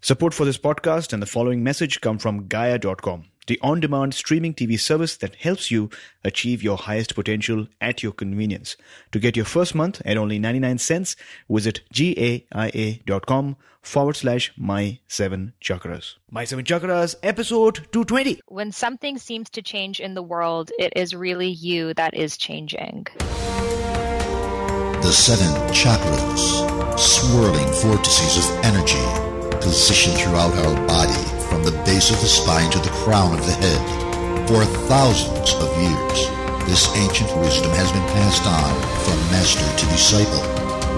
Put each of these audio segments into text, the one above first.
Support for this podcast and the following message come from Gaia.com, the on-demand streaming TV service that helps you achieve your highest potential at your convenience. To get your first month at only 99 cents, visit gaia.com/my7chakras. My 7 Chakras, episode 220. When something seems to change in the world, it is really you that is changing. The 7 chakras, swirling vortices of energy, positioned throughout our body from the base of the spine to the crown of the head. For thousands of years, this ancient wisdom has been passed on from master to disciple.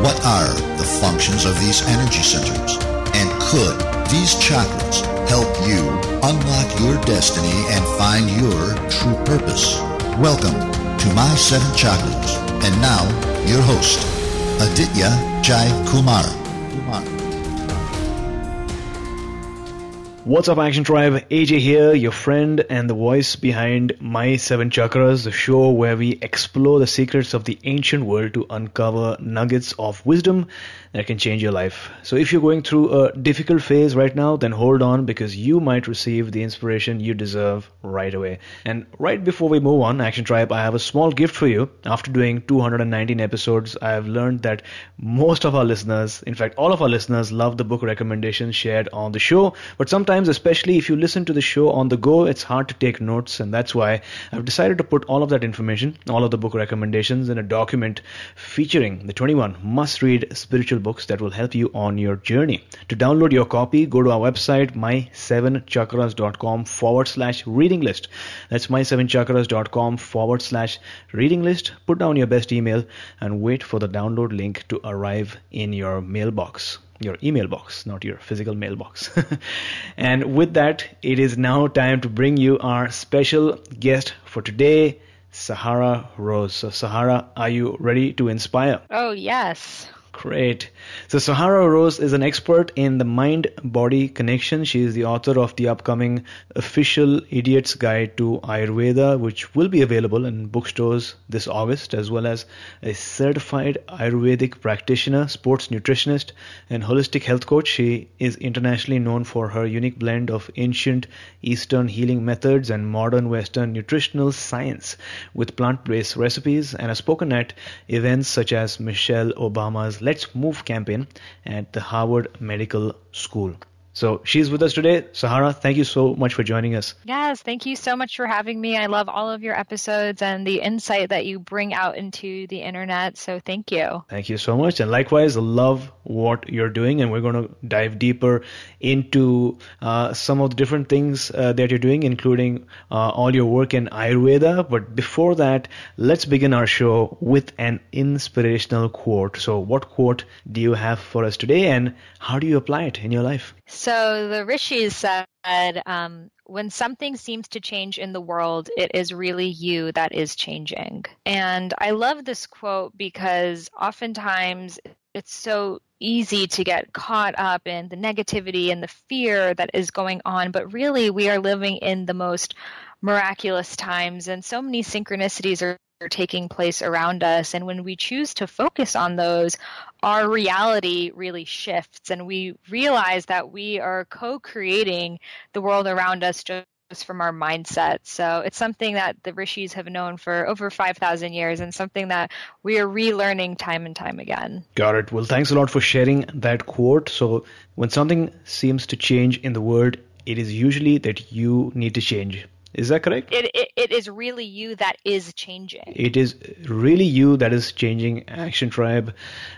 What are the functions of these energy centers? And could these chakras help you unlock your destiny and find your true purpose? Welcome to My 7 Chakras. And now, your host, Aditya Jai Kumar. What's up, Action Tribe? AJ here, your friend and the voice behind My 7 Chakras, the show where we explore the secrets of the ancient world to uncover nuggets of wisdom that can change your life. So if you're going through a difficult phase right now, then hold on, because you might receive the inspiration you deserve right away. And right before we move on, Action Tribe, I have a small gift for you. After doing 219 episodes, I have learned that most of our listeners, in fact all of our listeners, love the book recommendations shared on the show. But sometimes, especially if you listen to the show on the go, it's hard to take notes, and that's why I've decided to put all of that information, all of the book recommendations, in a document featuring the 21 must-read spiritual books that will help you on your journey. To download your copy, go to our website, my7chakras.com/reading list. That's my7chakras.com/reading list. Put down your best email and wait for the download link to arrive in your mailbox. Your email box, not your physical mailbox. And with that, it is now time to bring you our special guest for today, Sahara Rose. So Sahara, are you ready to inspire? Oh, yes. Great. So Sahara Rose is an expert in the mind-body connection. She is the author of the upcoming official Idiot's Guide to Ayurveda, which will be available in bookstores this August, as well as a Certified Ayurvedic Practitioner, sports nutritionist, and holistic health coach. She is internationally known for her unique blend of ancient Eastern healing methods and modern Western nutritional science with plant-based recipes, and has spoken at events such as Michelle Obama's Let's Move campaign at the Harvard Medical School. So she's with us today. Sahara, thank you so much for joining us. Yes, thank you so much for having me. I love all of your episodes and the insight that you bring out into the internet. So thank you. Thank you so much. And likewise, I love what you're doing. And we're going to dive deeper into some of the different things that you're doing, including all your work in Ayurveda. But before that, let's begin our show with an inspirational quote. So what quote do you have for us today, and how do you apply it in your life? So the rishis said, when something seems to change in the world, it is really you that is changing. And I love this quote because oftentimes it's so easy to get caught up in the negativity and the fear that is going on. But really, we are living in the most miraculous times, and so many synchronicities are taking place around us. And when we choose to focus on those, our reality really shifts, and we realize that we are co-creating the world around us just from our mindset. So it's something that the rishis have known for over 5,000 years, and something that we are relearning time and time again. Got it. Well, thanks a lot for sharing that quote. So when something seems to change in the world, it is usually that you need to change. Is that correct? It is really you that is changing. It is really you that is changing, Action Tribe.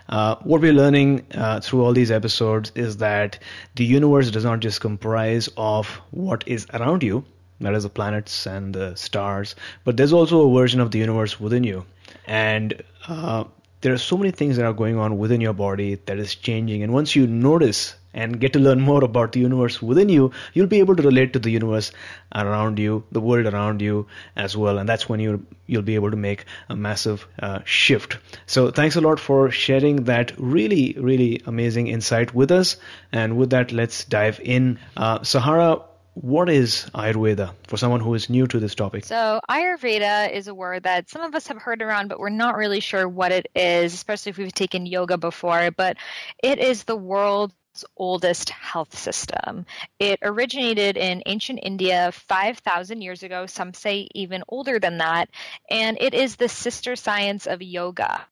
What we're learning through all these episodes is that the universe does not just comprise of what is around you, that is the planets and the stars, but there's also a version of the universe within you. And there are so many things that are going on within your body that is changing. And once you notice and get to learn more about the universe within you, you'll be able to relate to the universe around you, the world around you as well. And that's when you'll be able to make a massive shift. So thanks a lot for sharing that really, really amazing insight with us. And with that, let's dive in. Sahara, what is Ayurveda for someone who is new to this topic? So Ayurveda is a word that some of us have heard around, but we're not really sure what it is, especially if we've taken yoga before. But it is the world's oldest health system. It originated in ancient India 5,000 years ago, some say even older than that, and it is the sister science of yoga.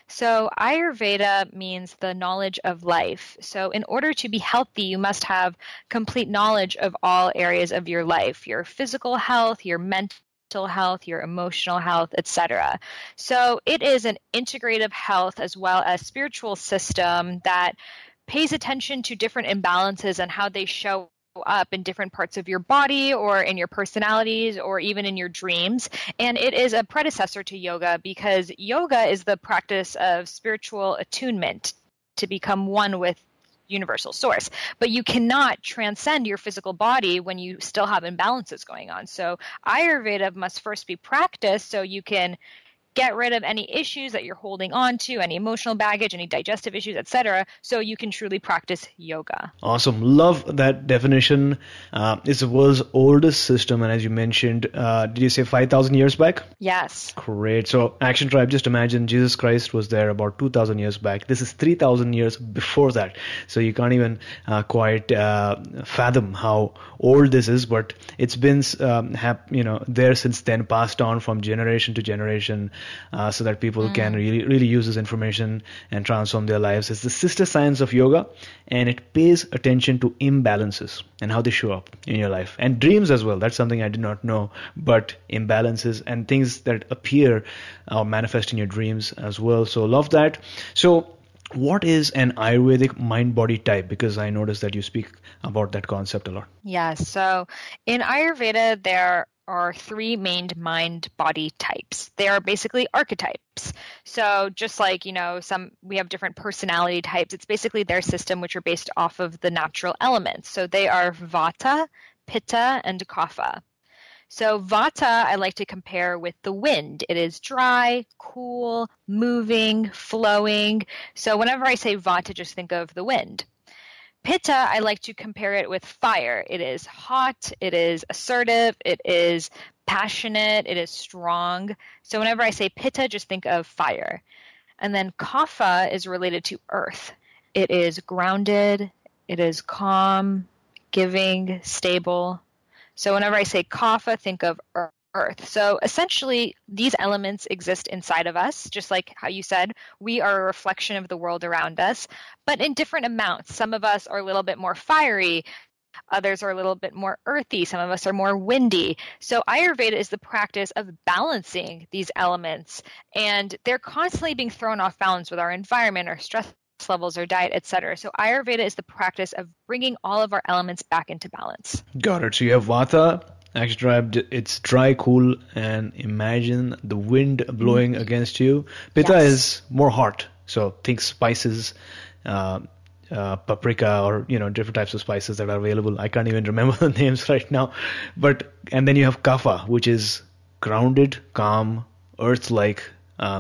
So Ayurveda means the knowledge of life. So in order to be healthy, you must have complete knowledge of all areas of your life, your physical health, your mental health, your emotional health, etc. So it is an integrative health as well as spiritual system that pays attention to different imbalances and how they show up in different parts of your body or in your personalities or even in your dreams. And it is a predecessor to yoga because yoga is the practice of spiritual attunement to become one with universal source. But you cannot transcend your physical body when you still have imbalances going on. So Ayurveda must first be practiced so you can get rid of any issues that you're holding on to, any emotional baggage, any digestive issues, etc., so you can truly practice yoga. Awesome. Love that definition. It's the world's oldest system, and as you mentioned, did you say 5,000 years back? Yes. Great. So, Action Tribe, just imagine Jesus Christ was there about 2,000 years back. This is 3,000 years before that. So you can't even quite fathom how old this is, but it's been there since then, passed on from generation to generation. So that people can really use this information and transform their lives. It's the sister science of yoga, and it pays attention to imbalances and how they show up in your life. And dreams as well. That's something I did not know, but imbalances and things that appear or manifest in your dreams as well. So love that. So what is an Ayurvedic mind-body type? Because I noticed that you speak about that concept a lot. Yes. So in Ayurveda, there are three main mind-body types. They are basically archetypes. So just like, we have different personality types, it's basically their system, which are based off of the natural elements. So they are Vata, Pitta, and Kapha. So Vata, I like to compare with the wind. It is dry, cool, moving, flowing. So whenever I say Vata, just think of the wind. Pitta, I like to compare it with fire. It is hot, it is assertive, it is passionate, it is strong. So whenever I say Pitta, just think of fire. And then Kapha is related to earth. It is grounded, it is calm, giving, stable. So whenever I say Kapha, think of earth. So essentially, these elements exist inside of us, just like how you said, we are a reflection of the world around us, but in different amounts. Some of us are a little bit more fiery, others are a little bit more earthy, some of us are more windy. So Ayurveda is the practice of balancing these elements, and they're constantly being thrown off balance with our environment, our stress levels, our diet, etc. So Ayurveda is the practice of bringing all of our elements back into balance. Got it. So you have Vata. Action Tribe, it's dry, cool, and imagine the wind blowing against you. Pitta is more hot, so think spices, paprika, or different types of spices that are available. I can't even remember the names right now. And then you have Kapha, which is grounded, calm, earth-like,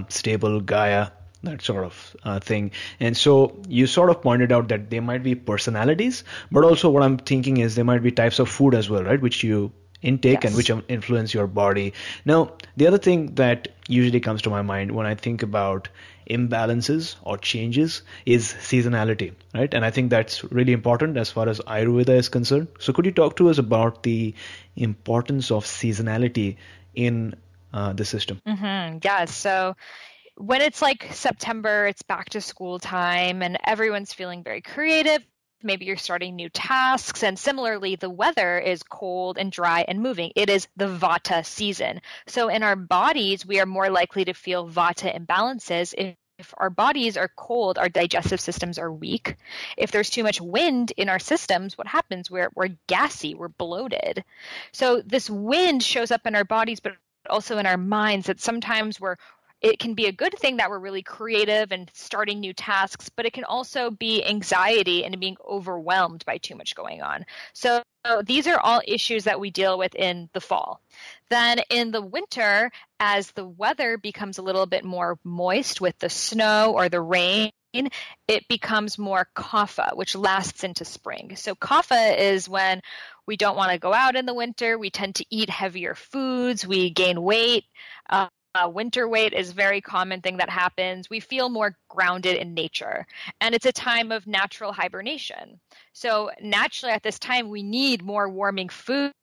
stable, Gaia, that sort of thing. And so you sort of pointed out that they might be personalities, but also what I'm thinking is there might be types of food as well, right, which you intake and which influence your body. Now, the other thing that usually comes to my mind when I think about imbalances or changes is seasonality, right? And I think that's really important as far as Ayurveda is concerned. So could you talk to us about the importance of seasonality in the system? Yeah, so when it's like September, it's back to school time and everyone's feeling very creative. Maybe you're starting new tasks, and similarly, the weather is cold and dry and moving. It is the Vata season. So in our bodies, we are more likely to feel Vata imbalances. If our bodies are cold, our digestive systems are weak. If there's too much wind in our systems, what happens? We're gassy, we're bloated. So this wind shows up in our bodies, but also in our minds, that sometimes it can be a good thing that we're really creative and starting new tasks, but it can also be anxiety and being overwhelmed by too much going on. So these are all issues that we deal with in the fall. Then in the winter, as the weather becomes a little bit more moist with the snow or the rain, it becomes more kapha, which lasts into spring. So kapha is when we don't want to go out in the winter. We tend to eat heavier foods. We gain weight. winter weight is a very common thing that happens. We feel more grounded in nature, and it's a time of natural hibernation. So naturally at this time, we need more warming foods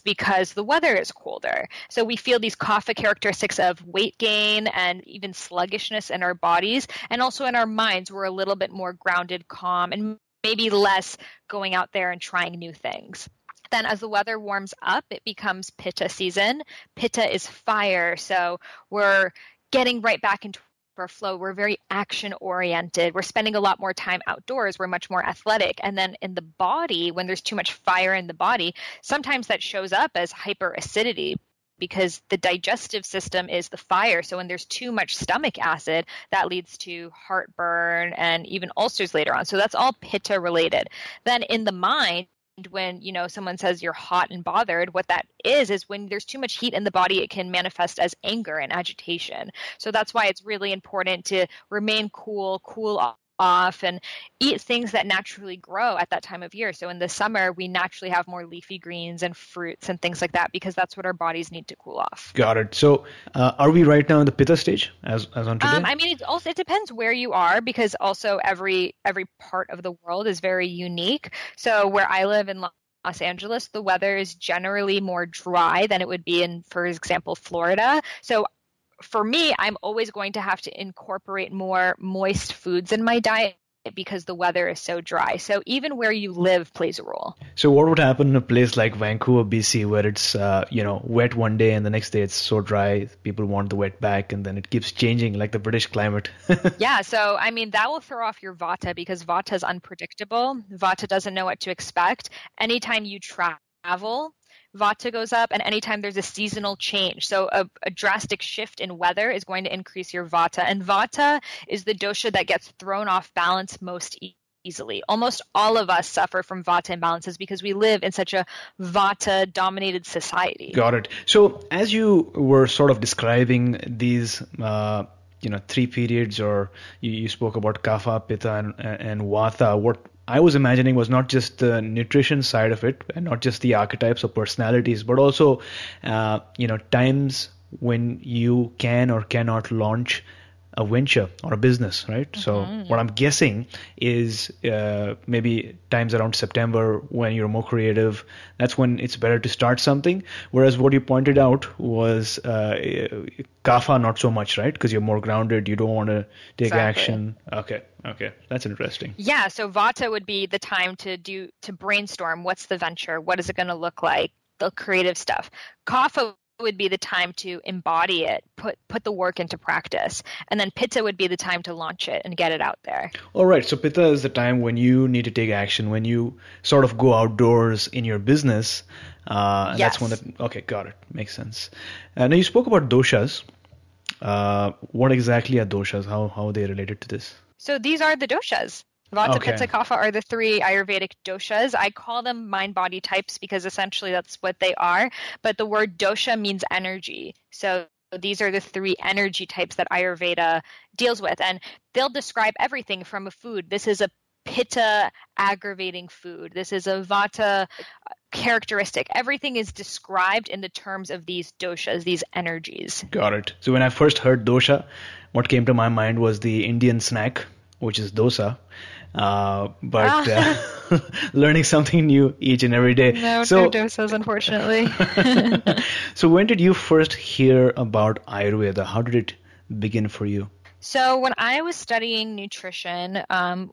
because the weather is colder. So we feel these kapha characteristics of weight gain and even sluggishness in our bodies. And also in our minds, we're a little bit more grounded, calm, and maybe less going out there and trying new things. Then as the weather warms up, it becomes pitta season. Pitta is fire. So we're getting right back into our flow. We're very action oriented. We're spending a lot more time outdoors. We're much more athletic. And then in the body, when there's too much fire in the body, sometimes that shows up as hyperacidity because the digestive system is the fire. So when there's too much stomach acid, that leads to heartburn and even ulcers later on. So that's all pitta related. Then in the mind, when someone says you're hot and bothered, what that is when there's too much heat in the body, it can manifest as anger and agitation. So that's why it's really important to remain cool off, and eat things that naturally grow at that time of year. So in the summer, we naturally have more leafy greens and fruits and things like that because that's what our bodies need to cool off. Got it. So are we right now in the pitta stage as on today? It depends where you are because also every part of the world is very unique. So where I live in Los Angeles, the weather is generally more dry than it would be in, for example, Florida. So for me, I'm always going to have to incorporate more moist foods in my diet because the weather is so dry. So even where you live plays a role. So what would happen in a place like Vancouver, BC, where it's wet one day and the next day it's so dry, people want the wet back, and then it keeps changing like the British climate? Yeah, so that will throw off your vata because vata is unpredictable. Vata doesn't know what to expect. Anytime you travel, vata goes up, and anytime there's a seasonal change. So a drastic shift in weather is going to increase your vata. And vata is the dosha that gets thrown off balance most easily. Almost all of us suffer from vata imbalances because we live in such a vata-dominated society. Got it. So as you were sort of describing these three periods, or you spoke about kapha, pitta, and vata, what I was imagining was not just the nutrition side of it and not just the archetypes or personalities, but also, times when you can or cannot launch a venture or a business, right? Mm-hmm. So what I'm guessing is maybe times around September when you're more creative, that's when it's better to start something. Whereas what you pointed out was kapha, not so much, right? Because you're more grounded. You don't want to take action. Okay. That's interesting. Yeah. So vata would be the time to brainstorm. What's the venture? What is it going to look like? The creative stuff. Kapha would be the time to embody it, put the work into practice. And then pitta would be the time to launch it and get it out there. All right. So pitta is the time when you need to take action, when you sort of go outdoors in your business. Yes. That's when okay, got it. Makes sense. Now you spoke about doshas. What exactly are doshas? How are they related to this? So these are the doshas. Vata, Pitta, Kapha are the three Ayurvedic doshas. I call them mind-body types because essentially that's what they are. But the word dosha means energy. So these are the three energy types that Ayurveda deals with. And they'll describe everything from a food. This is a Pitta aggravating food. This is a Vata characteristic. Everything is described in the terms of these doshas, these energies. Got it. So when I first heard dosha, what came to my mind was the Indian snack, which is dosa. Learning something new each and every day. No dosas, unfortunately. So when did you first hear about Ayurveda? How did it begin for you? So when I was studying nutrition,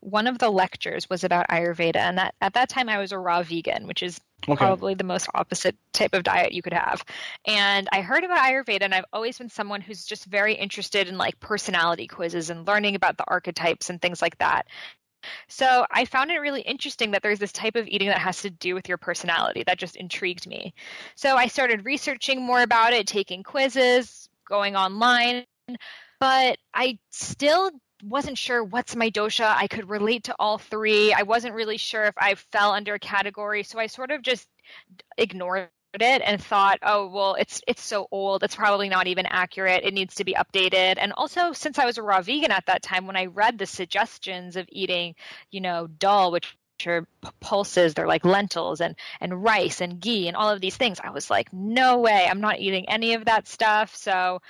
one of the lectures was about Ayurveda, and at that time I was a raw vegan, which is probably the most opposite type of diet you could have. And I heard about Ayurveda, and I've always been someone who's just very interested in like personality quizzes and learning about the archetypes and things like that. So I found it really interesting that there's this type of eating that has to do with your personality. That just intrigued me. So I started researching more about it, taking quizzes, going online, but I still wasn't sure what's my dosha. I could relate to all three. I wasn't really sure if I fell under a category. So I sort of just ignored it and thought, oh, well, it's so old. It's probably not even accurate. It needs to be updated. And also, since I was a raw vegan at that time, when I read the suggestions of eating, dal, which are pulses, they're like lentils and rice and ghee and all of these things, I was like, no way, I'm not eating any of that stuff. So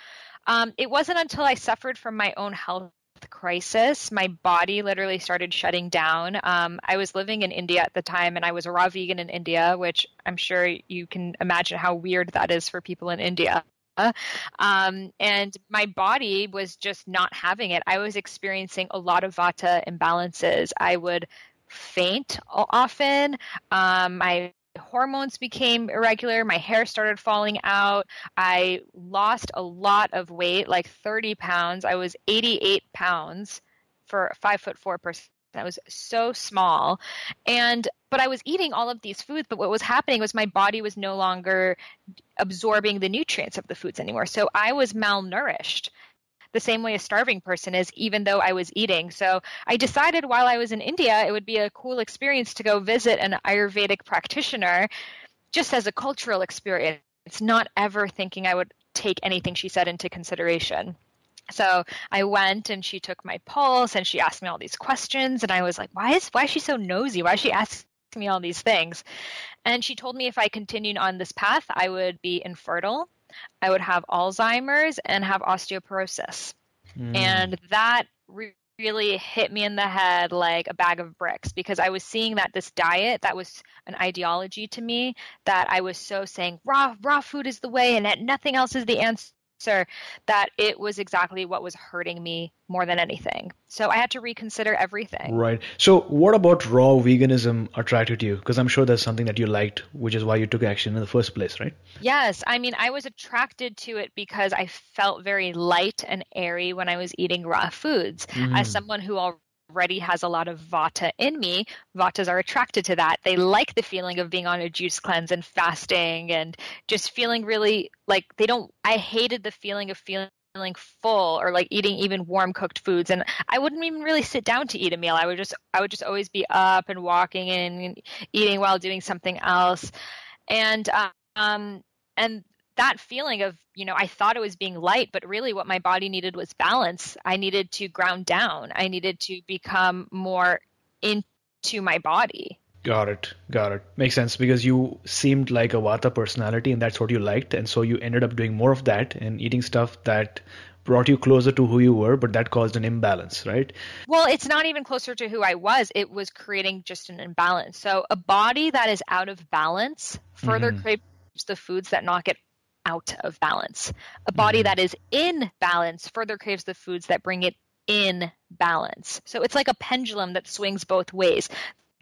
It wasn't until I suffered from my own health crisis, my body literally started shutting down. I was living in India at the time, and I was a raw vegan in India, which I'm sure you can imagine how weird that is for people in India. And my body was just not having it. I was experiencing a lot of vata imbalances. I would faint often. My hormones became irregular. My hair started falling out. I lost a lot of weight, like 30 pounds. I was 88 pounds for a 5'4" person. I was so small. But I was eating all of these foods, but what was happening was my body was no longer absorbing the nutrients of the foods anymore. So I was malnourished the same way a starving person is, even though I was eating. So I decided while I was in India, it would be a cool experience to go visit an Ayurvedic practitioner just as a cultural experience, not ever thinking I would take anything she said into consideration. So I went and she took my pulse and she asked me all these questions. And I was like, why is she so nosy? Why is she asking me all these things? And she told me if I continued on this path, I would be infertile. I would have Alzheimer's and have osteoporosis. And that really hit me in the head like a bag of bricks, because I was seeing that this diet, that was an ideology to me, that I was so saying raw food is the way and that nothing else is the answer, that it was exactly what was hurting me more than anything. So I had to reconsider everything. Right. So what about raw veganism attracted you? Because I'm sure that's something that you liked, which is why you took action in the first place, right? Yes. I mean, I was attracted to it because I felt very light and airy when I was eating raw foods. As someone who already has a lot of vata in me, vatas are attracted to that. They like the feeling of being on a juice cleanse and fasting and just feeling really like I hated the feeling of feeling full or like eating even warm cooked foods. And I wouldn't even really sit down to eat a meal. I would just always be up and walking and eating while doing something else. And that feeling of, I thought it was being light, but really what my body needed was balance. I needed to ground down. I needed to become more into my body. Got it. Makes sense, because you seemed like a Vata personality and that's what you liked. And so you ended up doing more of that and eating stuff that brought you closer to who you were, but that caused an imbalance, right? Well, it's not even closer to who I was. It was creating just an imbalance. So a body that is out of balance further craves the foods that knock it out of balance. A body that is in balance further craves the foods that bring it in balance. So it's like a pendulum that swings both ways.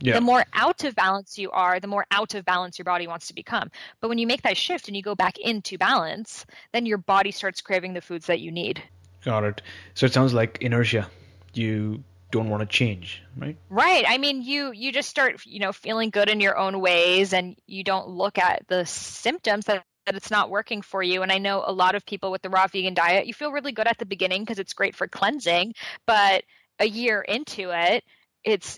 Yeah. The more out of balance you are, the more out of balance your body wants to become. But when you make that shift and you go back into balance, then your body starts craving the foods that you need. Got it. So it sounds like inertia. You don't want to change, right? Right. I mean, you just start, feeling good in your own ways, and you don't look at the symptoms that it's not working for you. And I know a lot of people with the raw vegan diet, you feel really good at the beginning because it's great for cleansing, but a year into it,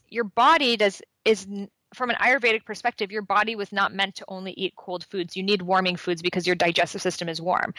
your body is from an Ayurvedic perspective, your body was not meant to only eat cold foods. You need warming foods because your digestive system is warm.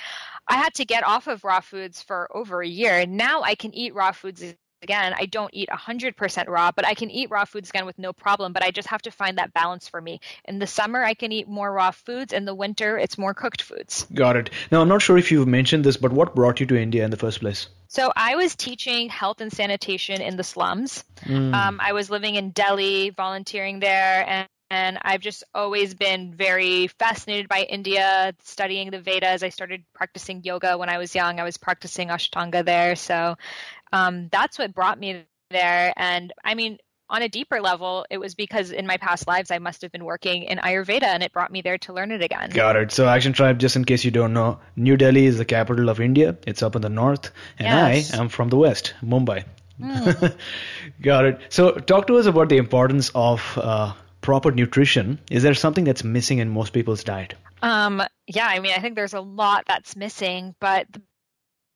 I had to get off of raw foods for over a year. Now I can eat raw foods again. I don't eat 100% raw, but I can eat raw foods again with no problem. But I just have to find that balance for me. In the summer, I can eat more raw foods. In the winter, it's more cooked foods. Got it. Now, I'm not sure if you've mentioned this, but what brought you to India in the first place? So I was teaching health and sanitation in the slums. I was living in Delhi, volunteering there, and I've just always been very fascinated by India, studying the Vedas. I started practicing yoga when I was young. I was practicing Ashtanga there. So that's what brought me there. And I mean, on a deeper level, it was because in my past lives, I must have been working in Ayurveda, and it brought me there to learn it again. Got it. So Action Tribe, just in case you don't know, New Delhi is the capital of India. It's up in the north, and yes. I am from the west, Mumbai. Got it. So talk to us about the importance of proper nutrition. Is there something that's missing in most people's diet? Yeah, I mean, I think there's a lot that's missing, but the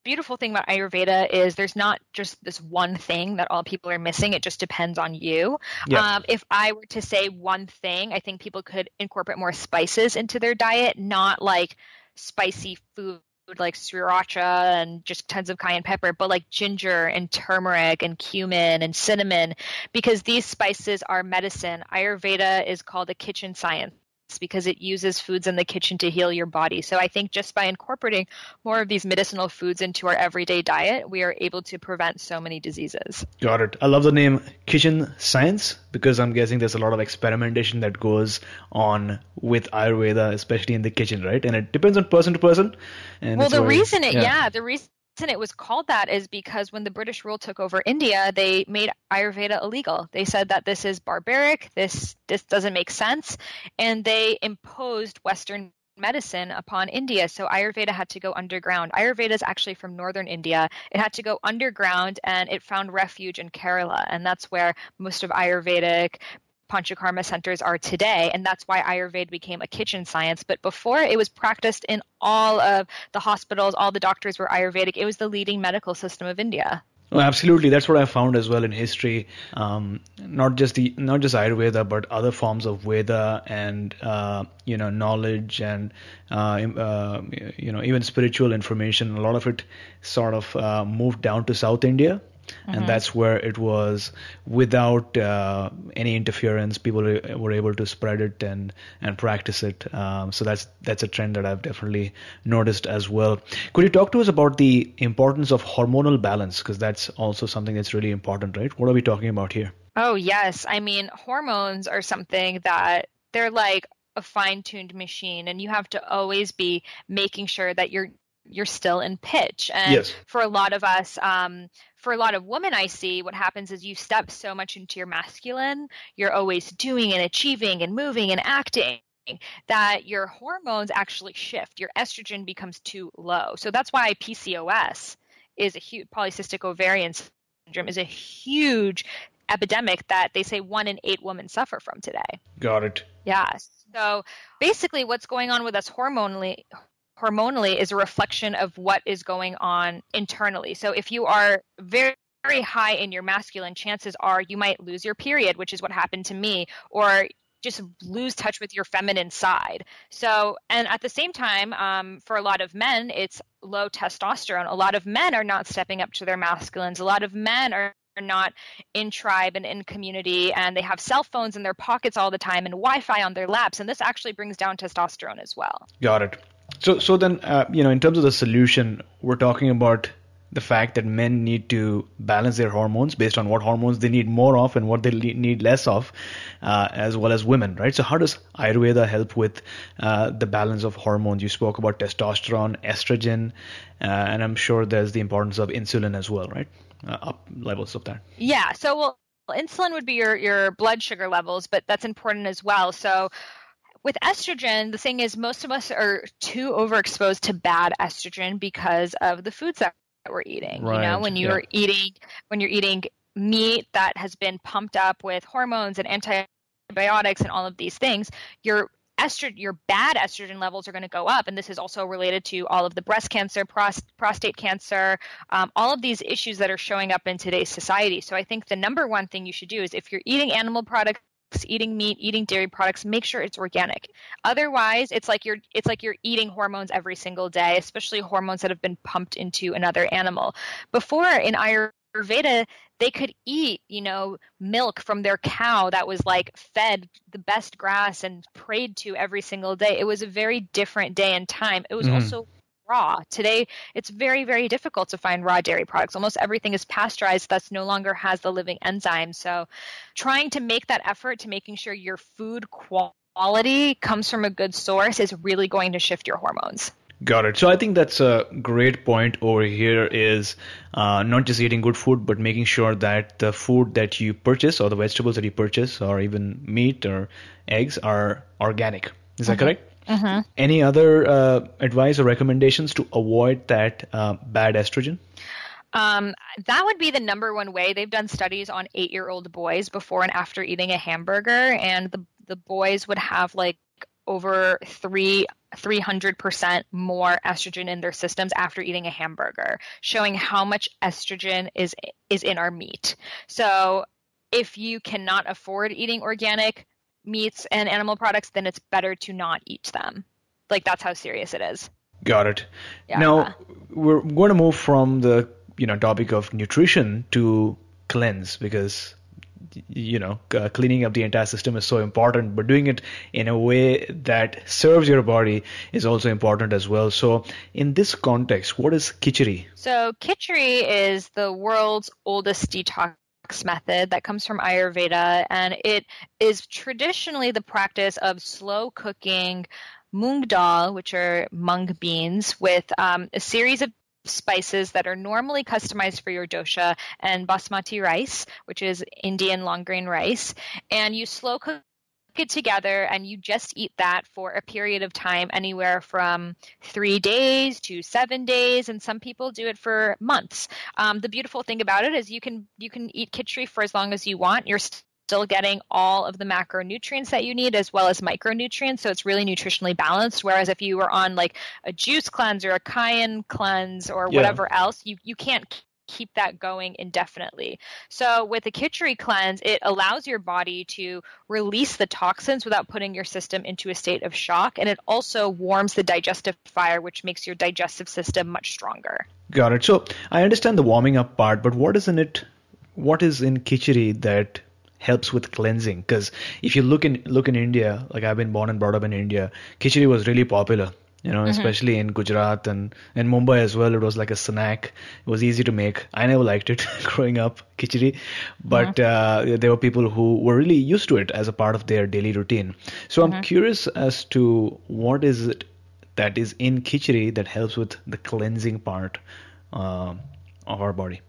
beautiful thing about Ayurveda is there's not just this one thing that all people are missing. It just depends on you. Yeah. If I were to say one thing, I think people could incorporate more spices into their diet, not like spicy food like sriracha and just tons of cayenne pepper, but like ginger and turmeric and cumin and cinnamon, because these spices are medicine. Ayurveda is called a kitchen science. because it uses foods in the kitchen to heal your body. So I think just by incorporating more of these medicinal foods into our everyday diet, we are able to prevent so many diseases. Got it. I love the name Kitchen Science because I'm guessing there's a lot of experimentation that goes on with Ayurveda, especially in the kitchen, right? And it depends on person to person. And well, the reason it was called that is because when the British rule took over India, they made Ayurveda illegal. They said that this is barbaric, this doesn't make sense, and they imposed Western medicine upon India. So Ayurveda had to go underground. Ayurveda is actually from northern India. It had to go underground, and it found refuge in Kerala, and that's where most of Ayurvedic Panchakarma centers are today, and that's why Ayurveda became a kitchen science. But before, it was practiced in all of the hospitals, all the doctors were Ayurvedic. It was the leading medical system of India. Well, absolutely. That's what I found as well in history. Not just Ayurveda, but other forms of Veda and knowledge and even spiritual information. A lot of it sort of moved down to South India. And that's where it was without any interference. People were able to spread it and practice it. So that's a trend that I've definitely noticed as well. Could you talk to us about the importance of hormonal balance? Because that's also something that's really important, right? What are we talking about here? Oh, yes. I mean, hormones are something that they're like a fine-tuned machine, and you have to always be making sure that you're still in pitch. And yes. For a lot of us, for a lot of women I see, what happens is you step so much into your masculine, you're always doing and achieving and moving and acting, that your hormones actually shift. Your estrogen becomes too low. So that's why PCOS is a huge, polycystic ovarian syndrome is a huge epidemic that they say 1 in 8 women suffer from today. Got it. Yeah. So basically what's going on with us hormonally is a reflection of what is going on internally. So if you are very, very high in your masculine, chances are you might lose your period, which is what happened to me, or just lose touch with your feminine side. So, and at the same time, for a lot of men, it's low testosterone. A lot of men are not stepping up to their masculines. A lot of men are not in tribe and in community, and they have cell phones in their pockets all the time and Wi-Fi on their laps. And this actually brings down testosterone as well. Got it. So then, in terms of the solution, we're talking about the fact that men need to balance their hormones based on what hormones they need more of and what they need less of, as well as women, right? So how does Ayurveda help with the balance of hormones? You spoke about testosterone, estrogen, and I'm sure there's the importance of insulin as well, right? Up levels of that. Yeah. So, insulin would be your blood sugar levels, but that's important as well. So with estrogen, the thing is most of us are too overexposed to bad estrogen because of the foods that we're eating. Right. When you're eating meat that has been pumped up with hormones and antibiotics and all of these things, your bad estrogen levels are going to go up. And this is also related to all of the breast cancer, prostate cancer, all of these issues that are showing up in today's society. So I think the number one thing you should do is if you're eating animal products, eating meat, eating dairy products, make sure it's organic. Otherwise, it's like you're eating hormones every single day, especially hormones that have been pumped into another animal. Before in Ayurveda, they could eat, milk from their cow that was like fed the best grass and prayed to every single day. It was a very different day and time. It was also raw. Today, it's very, very difficult to find raw dairy products. Almost everything is pasteurized, thus no longer has the living enzymes. So trying to make that effort to making sure your food quality comes from a good source is really going to shift your hormones. Got it. So I think that's a great point over here is not just eating good food, but making sure that the food that you purchase or the vegetables that you purchase or even meat or eggs are organic. Is that correct? Mm-hmm. Any other advice or recommendations to avoid that bad estrogen? That would be the number one way. They've done studies on 8-year-old boys before and after eating a hamburger, and the boys would have like over 300% more estrogen in their systems after eating a hamburger, showing how much estrogen is in our meat. So if you cannot afford eating organic meats and animal products, then it's better to not eat them. Like that's how serious it is. Got it. Yeah. Now we're going to move from the topic of nutrition to cleanse, because cleaning up the entire system is so important, but doing it in a way that serves your body is also important as well. So in this context, what is Kitchari? So Kitchari is the world's oldest detox method that comes from Ayurveda, and it is traditionally the practice of slow cooking mung dal, which are mung beans, with a series of spices that are normally customized for your dosha, and basmati rice, which is Indian long grain rice, and you slow cook it together and you just eat that for a period of time, anywhere from 3 days to 7 days, and some people do it for months. The beautiful thing about it is you can eat Kitchari for as long as you want. You're still getting all of the macronutrients that you need as well as micronutrients, so it's really nutritionally balanced. Whereas if you were on like a juice cleanse or a cayenne cleanse or whatever else, you can't keep that going indefinitely. So with the Kitchari cleanse, it allows your body to release the toxins without putting your system into a state of shock, and it also warms the digestive fire, which makes your digestive system much stronger. Got it. So I understand the warming up part, but what is in Kitchari that helps with cleansing? Because if you look in India, like I've been born and brought up in India, Kitchari was really popular. Especially in Gujarat and Mumbai as well. It was like a snack. It was easy to make. I never liked it growing up, Kitchari, but there were people who were really used to it as a part of their daily routine. So I'm curious as to what is it that is in Kitchari that helps with the cleansing part of our body.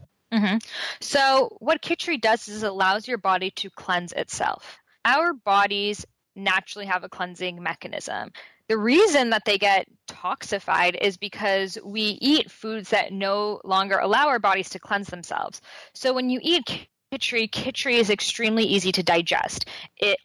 So what Kitchari does is it allows your body to cleanse itself. Our bodies naturally have a cleansing mechanism. The reason that they get toxified is because we eat foods that no longer allow our bodies to cleanse themselves. So when you eat Kitchari is extremely easy to digest.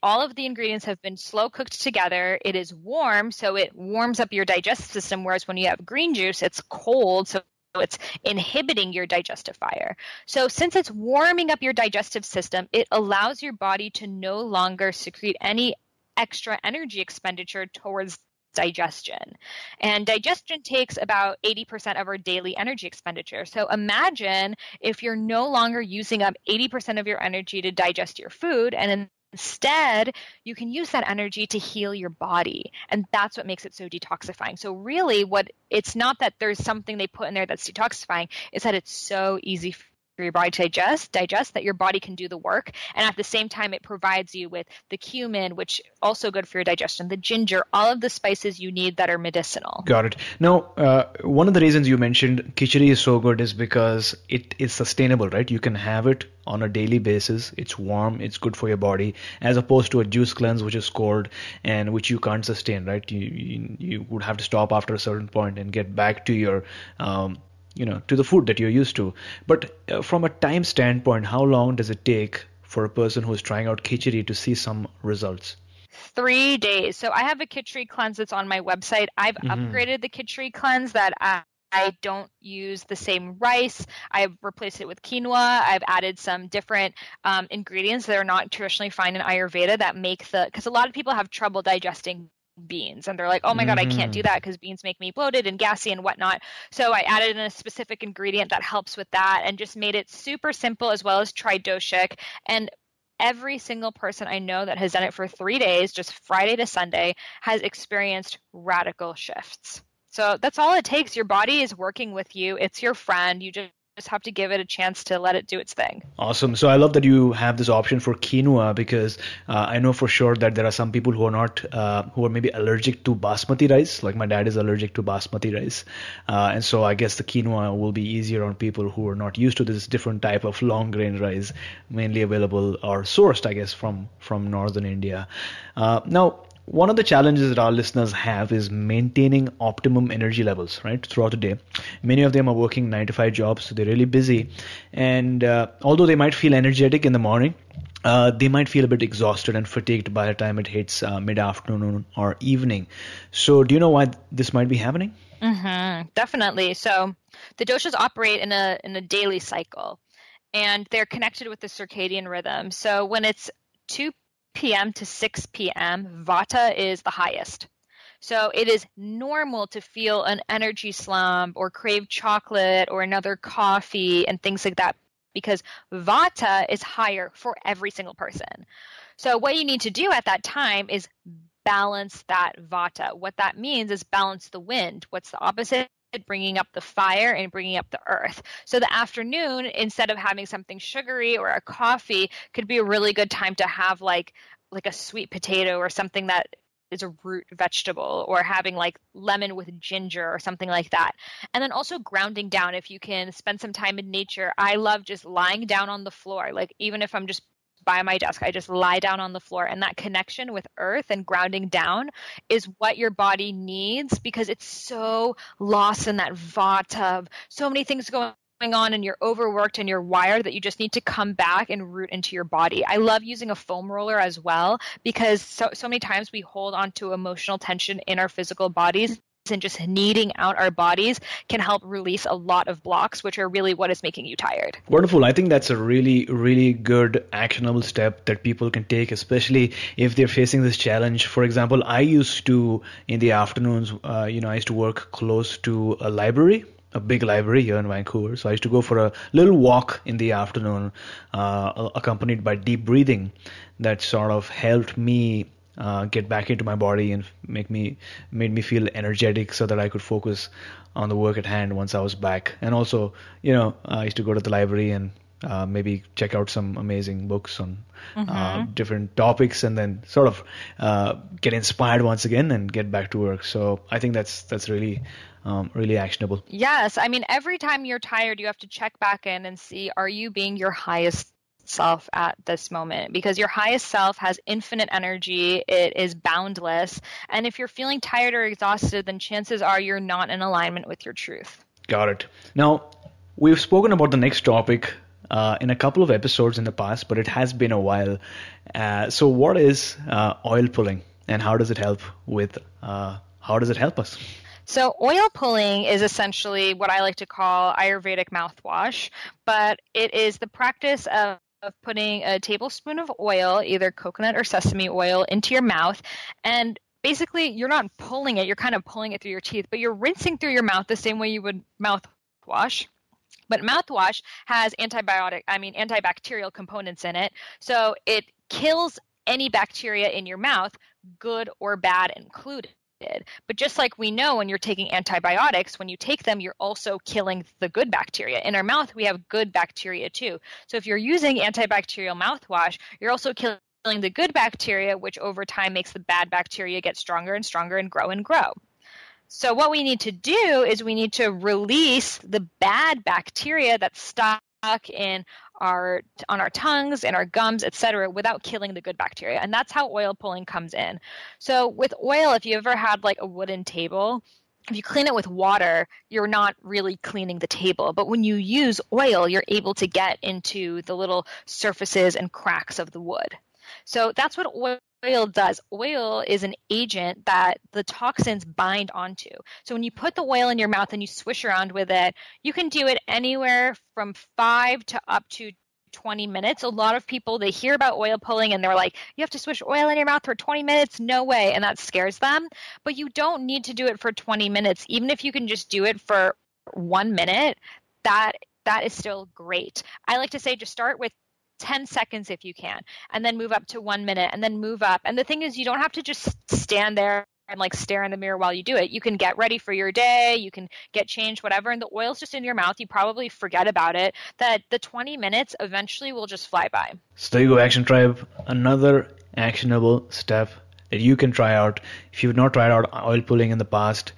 All of the ingredients have been slow cooked together. It is warm, so it warms up your digestive system, whereas when you have green juice, it's cold, so it's inhibiting your digestive fire. So since it's warming up your digestive system, it allows your body to no longer secrete any extra energy expenditure towards digestion. And digestion takes about 80% of our daily energy expenditure. So imagine if you're no longer using up 80% of your energy to digest your food, and instead you can use that energy to heal your body. And that's what makes it so detoxifying. So really it's not that there's something they put in there that's detoxifying, it's that it's so easy for your body to digest that your body can do the work. And at the same time, it provides you with the cumin, which is also good for your digestion, the ginger, all of the spices you need that are medicinal. Got it. Now, one of the reasons you mentioned Kitchari is so good is because it is sustainable, right? You can have it on a daily basis. It's warm, it's good for your body, as opposed to a juice cleanse, which is cold and which you can't sustain, right? You would have to stop after a certain point and get back to your to the food that you're used to. But from a time standpoint, how long does it take for a person who's trying out Kitchari to see some results? 3 days. So I have a Kitchari cleanse that's on my website. I've upgraded the Kitchari cleanse that I don't use the same rice. I've replaced it with quinoa. I've added some different ingredients that are not traditionally found in Ayurveda that make because a lot of people have trouble digesting beans, and they're like, oh my God, I can't do that because beans make me bloated and gassy and whatnot. So I added in a specific ingredient that helps with that and just made it super simple, as well as tridoshic. And every single person I know that has done it for 3 days, just Friday to Sunday, has experienced radical shifts. So that's all it takes. Your body is working with you. It's your friend. You just have to give it a chance to let it do its thing. Awesome. So I love that you have this option for quinoa, because I know for sure that there are some people who are maybe allergic to basmati rice. Like my dad is allergic to basmati rice. And so I guess the quinoa will be easier on people who are not used to this different type of long grain rice, mainly available or sourced, I guess, from northern India. Now, one of the challenges that our listeners have is maintaining optimum energy levels, right, throughout the day. Many of them are working 9-to-5 jobs, so they're really busy. And although they might feel energetic in the morning, they might feel a bit exhausted and fatigued by the time it hits mid-afternoon or evening. So do you know why this might be happening? Definitely. So the doshas operate in a daily cycle, and they're connected with the circadian rhythm. So when it's 2 p.m. to 6 p.m., Vata is the highest. So it is normal to feel an energy slump or crave chocolate or another coffee and things like that because vata is higher for every single person. So what you need to do at that time is balance that vata. What that means is balance the wind. What's the opposite? Bringing up the fire and bringing up the earth. So the afternoon, instead of having something sugary or a coffee, could be a really good time to have like a sweet potato or something that is a root vegetable, or having like lemon with ginger or something like that. And then also grounding down. If you can spend some time in nature, I love just lying down on the floor. Like even if I'm just by my desk, I just lie down on the floor, and that connection with earth and grounding down is what your body needs, because it's so lost in that vata of so many things going on, and you're overworked and you're wired, that you just need to come back and root into your body. I love using a foam roller as well, because so many times we hold on to emotional tension in our physical bodies, and just kneading out our bodies can help release a lot of blocks, which are really what is making you tired. Wonderful. I think that's a really, really good actionable step that people can take, especially if they're facing this challenge. For example, I used to, in the afternoons, I used to work close to a library, a big library here in Vancouver. So I used to go for a little walk in the afternoon, accompanied by deep breathing. That sort of helped me get back into my body and made me feel energetic, so that I could focus on the work at hand once I was back. And also, I used to go to the library and maybe check out some amazing books on different topics, and then sort of get inspired once again and get back to work. So I think that's really really actionable. Yes. I mean, every time you're tired, you have to check back in and see, are you being your highest self at this moment? Because your highest self has infinite energy. It is boundless. And if you're feeling tired or exhausted, then chances are you're not in alignment with your truth. Got it. Now, we've spoken about the next topic in a couple of episodes in the past, but it has been a while. So what is oil pulling, and how does it help us? So oil pulling is essentially what I like to call Ayurvedic mouthwash, but it is the practice of putting a tablespoon of oil, either coconut or sesame oil, into your mouth. And basically, you're not pulling it, you're kind of pulling it through your teeth, but you're rinsing through your mouth the same way you would mouthwash. But mouthwash has antibacterial components in it. So it kills any bacteria in your mouth, good or bad included. But just like we know, when you're taking antibiotics, when you take them, you're also killing the good bacteria. In our mouth, we have good bacteria too. So if you're using antibacterial mouthwash, you're also killing the good bacteria, which over time makes the bad bacteria get stronger and stronger and grow and grow. So what we need to do is we need to release the bad bacteria that's stuck on our tongues and our gums, etc., without killing the good bacteria. And that's how oil pulling comes in. So with oil, if you ever had like a wooden table, if you clean it with water, you're not really cleaning the table. But when you use oil, you're able to get into the little surfaces and cracks of the wood. So that's what oil does. Oil is an agent that the toxins bind onto. So when you put the oil in your mouth and you swish around with it, you can do it anywhere from 5 to up to 20 minutes. A lot of people, they hear about oil pulling and they're like, you have to swish oil in your mouth for 20 minutes? No way. And that scares them. But you don't need to do it for 20 minutes. Even if you can just do it for 1 minute, that is still great. I like to say just start with 10 seconds if you can, and then move up to 1 minute, and then move up. And the thing is, you don't have to just stand there and like stare in the mirror while you do it. You can get ready for your day, you can get changed, whatever, and the oil's just in your mouth. You probably forget about it. That the 20 minutes eventually will just fly by. So there you go, Action Tribe. Another actionable step that you can try out. If you've not tried out oil pulling in the past,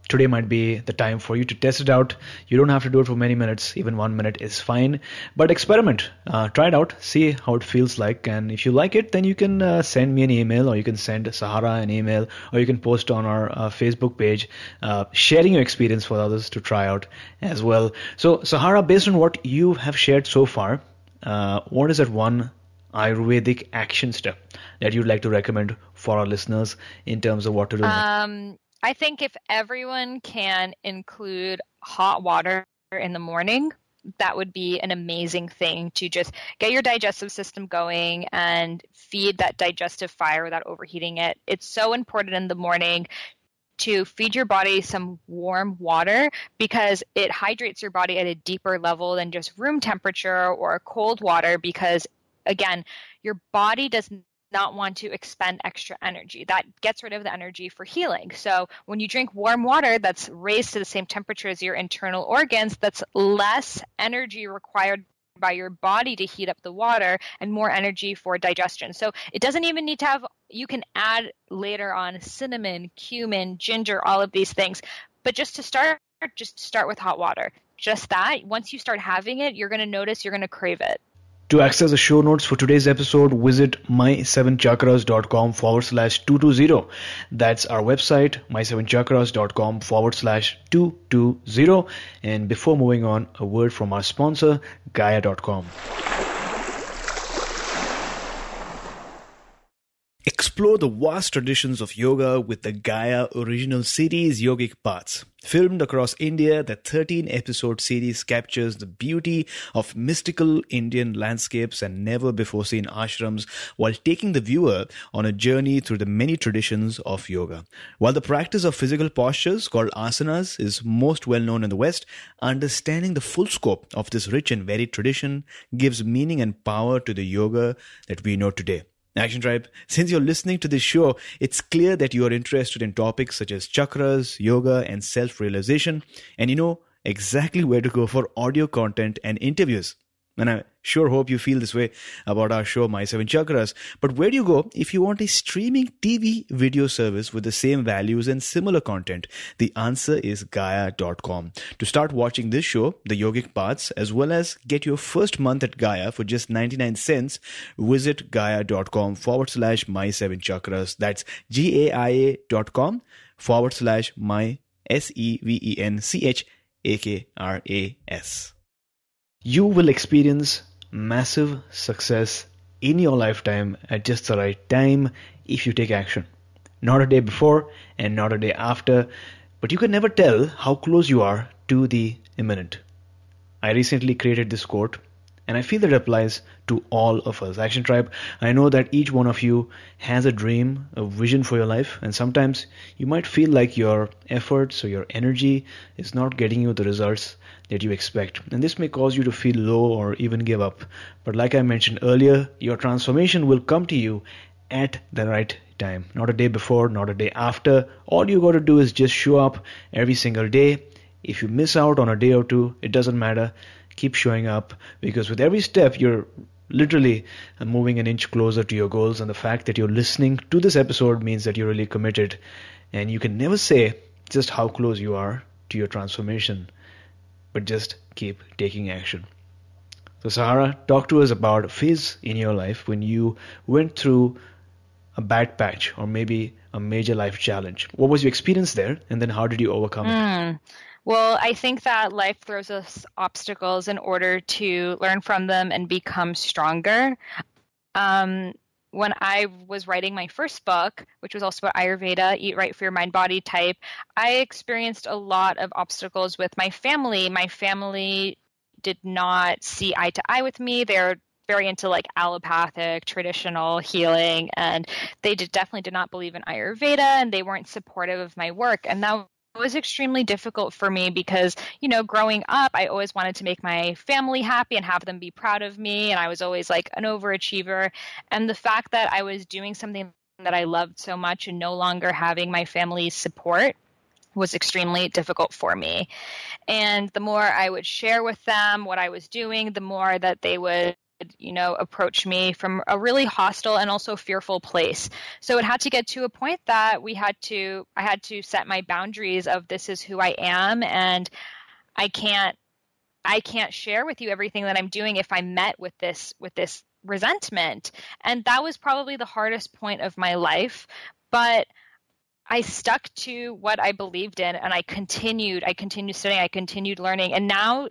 today might be the time for you to test it out. You don't have to do it for many minutes. Even 1 minute is fine. But experiment. Try it out. See how it feels like. And if you like it, then you can send me an email, or you can send Sahara an email, or you can post on our Facebook page, sharing your experience for others to try out as well. So, Sahara, based on what you have shared so far, what is that one Ayurvedic action step that you'd like to recommend for our listeners in terms of what to do? I think if everyone can include hot water in the morning, that would be an amazing thing to just get your digestive system going and feed that digestive fire without overheating it. It's so important in the morning to feed your body some warm water because it hydrates your body at a deeper level than just room temperature or cold water because, again, your body does not want to expend extra energy. That gets rid of the energy for healing. So when you drink warm water that's raised to the same temperature as your internal organs, that's less energy required by your body to heat up the water and more energy for digestion. So it doesn't even need to have, you can add later on cinnamon, cumin, ginger, all of these things. But just start with hot water. Just that. Once you start having it, you're going to notice you're going to crave it. To access the show notes for today's episode, visit my7chakras.com/220. That's our website, my7chakras.com/220. And before moving on, a word from our sponsor, Gaia.com. Explore the vast traditions of yoga with the Gaia original series Yogic Paths. Filmed across India, the 13-episode series captures the beauty of mystical Indian landscapes and never-before-seen ashrams while taking the viewer on a journey through the many traditions of yoga. While the practice of physical postures called asanas is most well known in the West, understanding the full scope of this rich and varied tradition gives meaning and power to the yoga that we know today. Action Tribe, since you're listening to this show, it's clear that you are interested in topics such as chakras, yoga, and self-realization, and you know exactly where to go for audio content and interviews. And I sure hope you feel this way about our show, My 7 Chakras. But where do you go if you want a streaming TV video service with the same values and similar content? The answer is Gaia.com. To start watching this show, The Yogic Paths, as well as get your first month at Gaia for just 99 cents, visit Gaia.com/My 7 Chakras. That's GAIA.com/My SEVENCHAKRAS. You will experience massive success in your lifetime at just the right time if you take action. Not a day before and not a day after, but you can never tell how close you are to the imminent. I recently created this quote, and I feel that it applies to all of us. Action Tribe, I know that each one of you has a dream, a vision for your life, and sometimes you might feel like your efforts or your energy is not getting you the results that you expect. And this may cause you to feel low or even give up. But like I mentioned earlier, your transformation will come to you at the right time. Not a day before, not a day after. All you got to do is just show up every single day. If you miss out on a day or two, it doesn't matter. Keep showing up, because with every step, you're literally moving an inch closer to your goals. And the fact that you're listening to this episode means that you're really committed. And you can never say just how close you are to your transformation, but just keep taking action. So Sahara, talk to us about a phase in your life when you went through a bad patch or maybe a major life challenge. What was your experience there, and then how did you overcome it? Well, I think that life throws us obstacles in order to learn from them and become stronger. When I was writing my first book, which was also about Ayurveda, Eat Right for Your Mind Body Type, I experienced a lot of obstacles with my family. My family did not see eye to eye with me. They're very into like allopathic, traditional healing, and they definitely did not believe in Ayurveda, and they weren't supportive of my work. And that was extremely difficult for me because, you know, growing up, I always wanted to make my family happy and have them be proud of me. And I was always like an overachiever. And the fact that I was doing something that I loved so much and no longer having my family's support was extremely difficult for me. And the more I would share with them what I was doing, the more that they would, you know, approach me from a really hostile and also fearful place. So it had to get to a point that I had to set my boundaries of this is who I am, and I can't share with you everything that I'm doing if I'm met with this resentment. And that was probably the hardest point of my life, but I stuck to what I believed in, and I continued studying, I continued learning. And now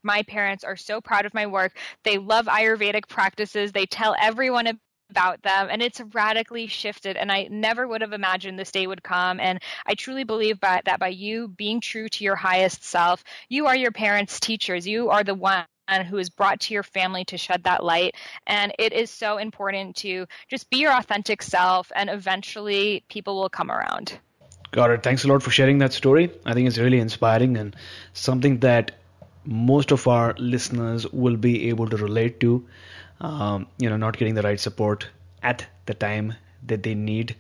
my parents are so proud of my work. They love Ayurvedic practices. They tell everyone about them, and it's radically shifted. And I never would have imagined this day would come. And I truly believe that by you being true to your highest self, you are your parents' teachers. You are the one who is brought to your family to shed that light. And it is so important to just be your authentic self, and eventually people will come around. Got it. Thanks a lot for sharing that story. I think it's really inspiring and something that most of our listeners will be able to relate to. Not getting the right support at the time that they need.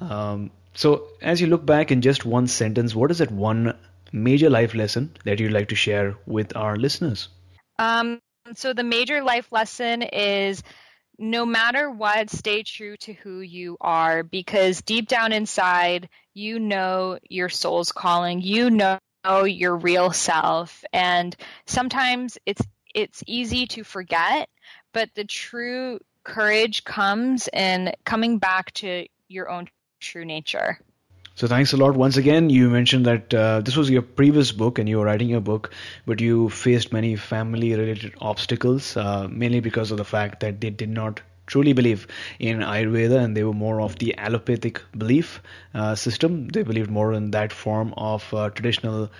So, as you look back in just one sentence, what is that one major life lesson that you'd like to share with our listeners? So the major life lesson is no matter what, stay true to who you are, because deep down inside, you know your soul's calling, you know your real self. And sometimes it's easy to forget, but the true courage comes in coming back to your own true nature. So thanks a lot. Once again, you mentioned that this was your previous book and you were writing your book, but you faced many family-related obstacles, mainly because of the fact that they did not truly believe in Ayurveda and they were more of the allopathic belief system. They believed more in that form of traditional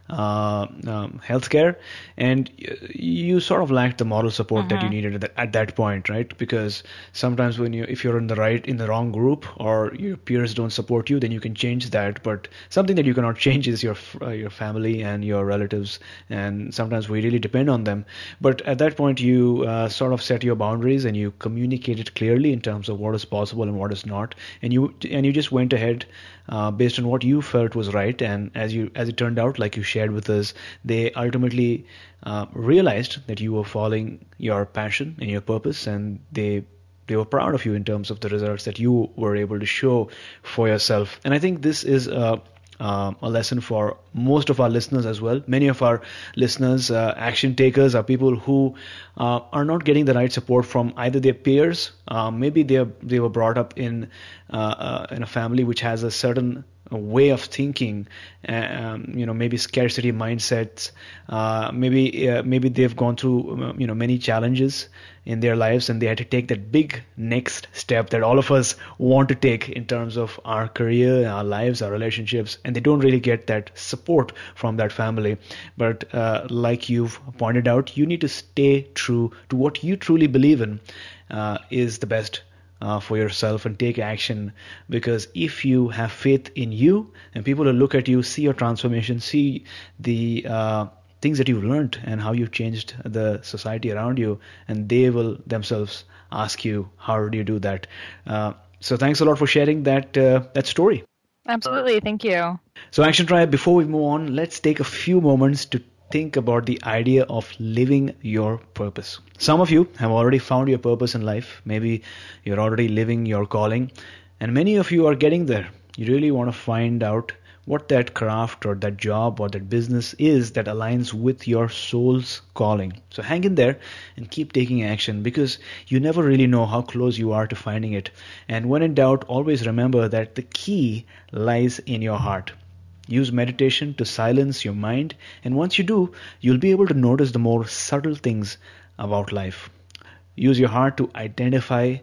healthcare, and you sort of lacked the moral support that you needed at that point, right? Because sometimes if you're in the wrong group or your peers don't support you, then you can change that. But something that you cannot change is your family and your relatives, and sometimes we really depend on them. But at that point, you sort of set your boundaries and you communicated clearly in terms of what is possible and what is not, and you just went ahead based on what you felt was right. And as it turned out, like you shared with us, they ultimately realized that you were following your passion and your purpose, and they were proud of you in terms of the results that you were able to show for yourself. And I think this is a lesson for most of our listeners as well. Many of our listeners, action takers, are people who are not getting the right support from either their peers. Maybe they were brought up in a family which has a certain way of thinking, maybe scarcity mindsets. Maybe they've gone through many challenges in their lives, and they had to take that big next step that all of us want to take in terms of our career, our lives, our relationships, and they don't really get that support from that family. But like you've pointed out, you need to stay true to what you truly believe in is the best for yourself, and take action. Because if you have faith in you, and people will look at you, see your transformation, see the things that you've learned and how you've changed the society around you, and they will themselves ask you, how do you do that? So thanks a lot for sharing that story. Absolutely. Thank you. So Action Tribe, before we move on, let's take a few moments to think about the idea of living your purpose. Some of you have already found your purpose in life. Maybe you're already living your calling, and many of you are getting there. You really want to find out what that craft or that job or that business is that aligns with your soul's calling. So hang in there and keep taking action, because you never really know how close you are to finding it. And when in doubt, always remember that the key lies in your heart. Use meditation to silence your mind, and once you do, you'll be able to notice the more subtle things about life. Use your heart to identify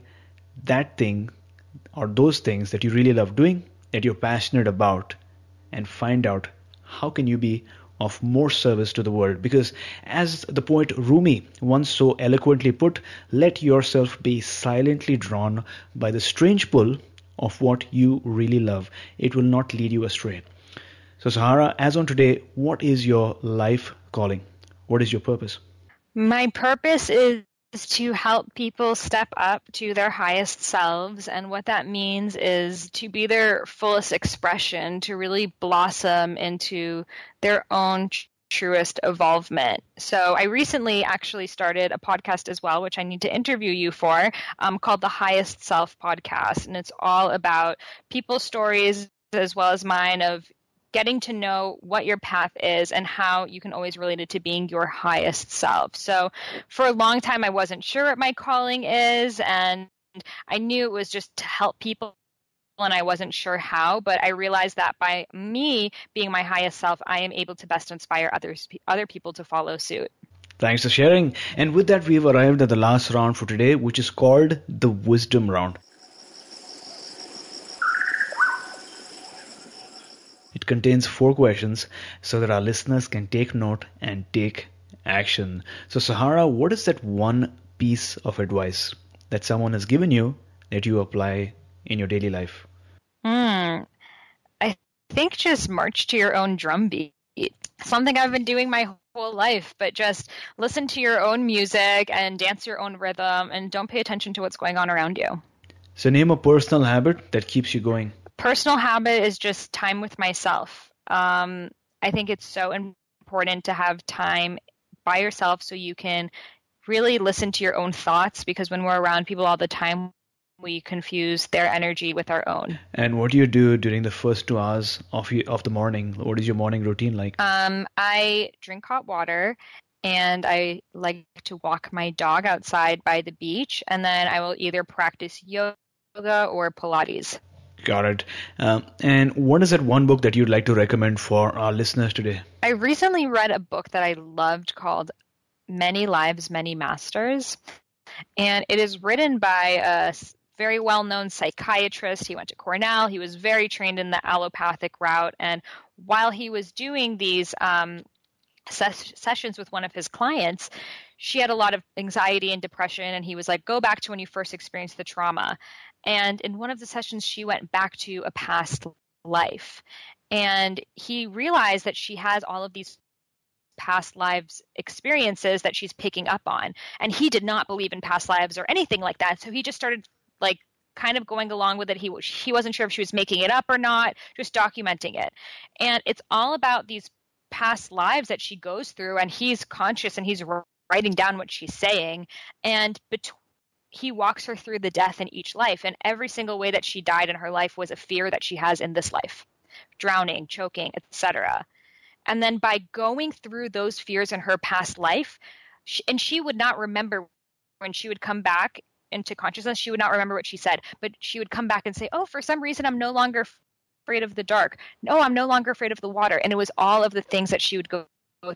that thing or those things that you really love doing, that you're passionate about, and find out how can you be of more service to the world. Because as the poet Rumi once so eloquently put, let yourself be silently drawn by the strange pull of what you really love. It will not lead you astray. So Sahara, as on today, what is your life calling? What is your purpose? My purpose is to help people step up to their highest selves. And what that means is to be their fullest expression, to really blossom into their own truest evolvement. So I recently actually started a podcast as well, which I need to interview you for, called the Highest Self Podcast. And it's all about people's stories as well as mine of getting to know what your path is and how you can always relate it to being your highest self. So for a long time, I wasn't sure what my calling is, and I knew it was just to help people, and I wasn't sure how, but I realized that by me being my highest self, I am able to best inspire other people to follow suit. Thanks for sharing. And with that, we've arrived at the last round for today, which is called the Wisdom Round. It contains 4 questions so that our listeners can take note and take action. So Sahara, what is that one piece of advice that someone has given you that you apply in your daily life? I think just march to your own drumbeat. Something I've been doing my whole life, but just listen to your own music and dance your own rhythm and don't pay attention to what's going on around you. So name a personal habit that keeps you going. Personal habit is just time with myself. I think it's so important to have time by yourself so you can really listen to your own thoughts, because when we're around people all the time, we confuse their energy with our own. And what do you do during the first 2 hours of the morning? What is your morning routine like? I drink hot water, and I like to walk my dog outside by the beach, and then I will either practice yoga or Pilates. Got it. And what is that one book that you'd like to recommend for our listeners today? I recently read a book that I loved called Many Lives, Many Masters. And it is written by a very well-known psychiatrist. He went to Cornell. He was very trained in the allopathic route. And while he was doing these sessions with one of his clients, she had a lot of anxiety and depression. And he was like, go back to when you first experienced the trauma. And in one of the sessions, she went back to a past life. And he realized that she has all of these past lives experiences that she's picking up on. And he did not believe in past lives or anything like that. So he just started like kind of going along with it. He wasn't sure if she was making it up or not, just documenting it. And it's all about these past lives that she goes through, and he's conscious and he's writing down what she's saying. And he walks her through the death in each life. And every single way that she died in her life was a fear that she has in this life. Drowning, choking, etc. And then by going through those fears in her past life, she would not remember when she would come back into consciousness, she would not remember what she said, but she would come back and say, oh, for some reason, I'm no longer afraid of the dark. No, I'm no longer afraid of the water. And it was all of the things that she would go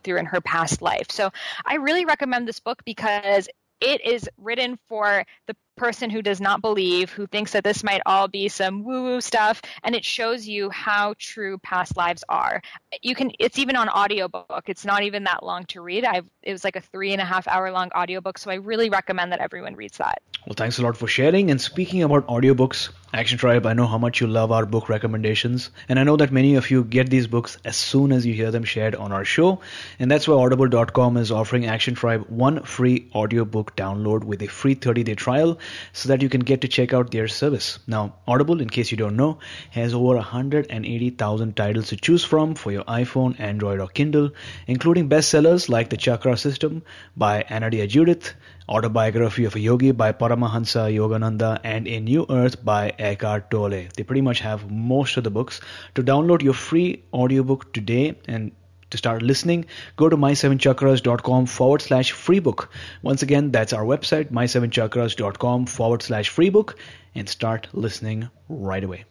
through in her past life. So I really recommend this book because it is written for the person who does not believe, who thinks that this might all be some woo-woo stuff, and it shows you how true past lives are. It's even on audiobook. It's not even that long to read. It was like a 3.5 hour long audiobook, so I really recommend that everyone reads that. Well, thanks a lot for sharing. And speaking about audiobooks, Action Tribe, I know how much you love our book recommendations, and I know that many of you get these books as soon as you hear them shared on our show, and that's why Audible.com is offering Action Tribe one free audiobook download with a free 30-day trial so that you can get to check out their service. Now, Audible, in case you don't know, has over 180,000 titles to choose from for your iPhone, Android, or Kindle, including bestsellers like The Chakra System by Anadia Judith, Autobiography of a Yogi by Paramahansa Yogananda, and A New Earth by Eckhart Tolle. They pretty much have most of the books. To download your free audiobook today and to start listening, go to my7chakras.com/free book. Once again, that's our website, my7chakras.com/free book, and start listening right away.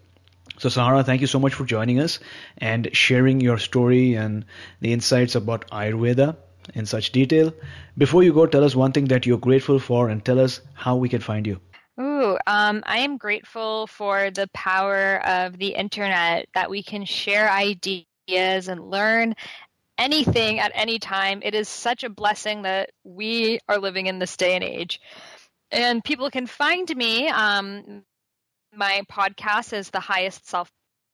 So Sahara, thank you so much for joining us and sharing your story and the insights about Ayurveda in such detail. Before you go, tell us one thing that you're grateful for and tell us how we can find you. I am grateful for the power of the internet, that we can share ideas and learn anything at any time. It is such a blessing that we are living in this day and age. And people can find me. My podcast is the Highest Self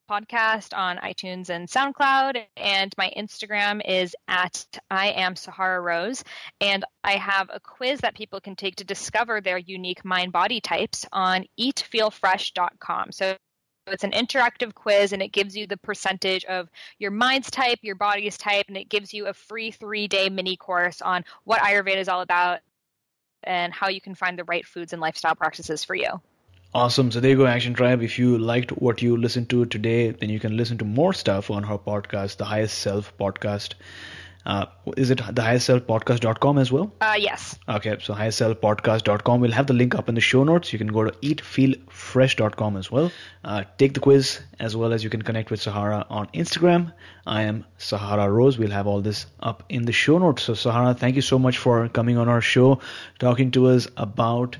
Podcast on iTunes and SoundCloud, and my Instagram is at I am Sahara Rose, and I have a quiz that people can take to discover their unique mind-body types on eatfeelfresh.com. So it's an interactive quiz, and it gives you the percentage of your mind's type, your body's type, and it gives you a free 3-day mini course on what Ayurveda is all about and how you can find the right foods and lifestyle practices for you. Awesome. So there you go, Action Tribe. If you liked what you listened to today, then you can listen to more stuff on her podcast, The Highest Self Podcast. Is it thehighestselfpodcast.com as well? Yes. Okay, so highestselfpodcast.com. We'll have the link up in the show notes. You can go to eatfeelfresh.com as well. Take the quiz, as well as you can connect with Sahara on Instagram. I am Sahara Rose. We'll have all this up in the show notes. So Sahara, thank you so much for coming on our show, talking to us about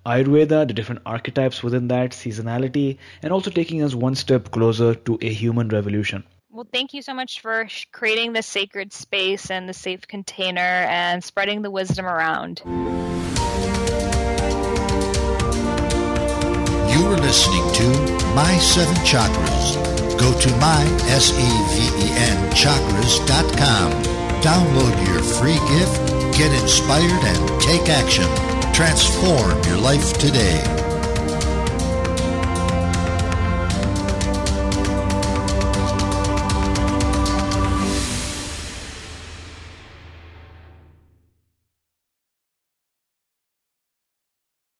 Ayurveda, the different archetypes within that, seasonality, and also taking us one step closer to a human revolution. Well, thank you so much for creating this sacred space and the safe container and spreading the wisdom around. You are listening to My 7 Chakras Go to mysevenchakras.com. Download your free gift, get inspired, and take action. Transform your life today.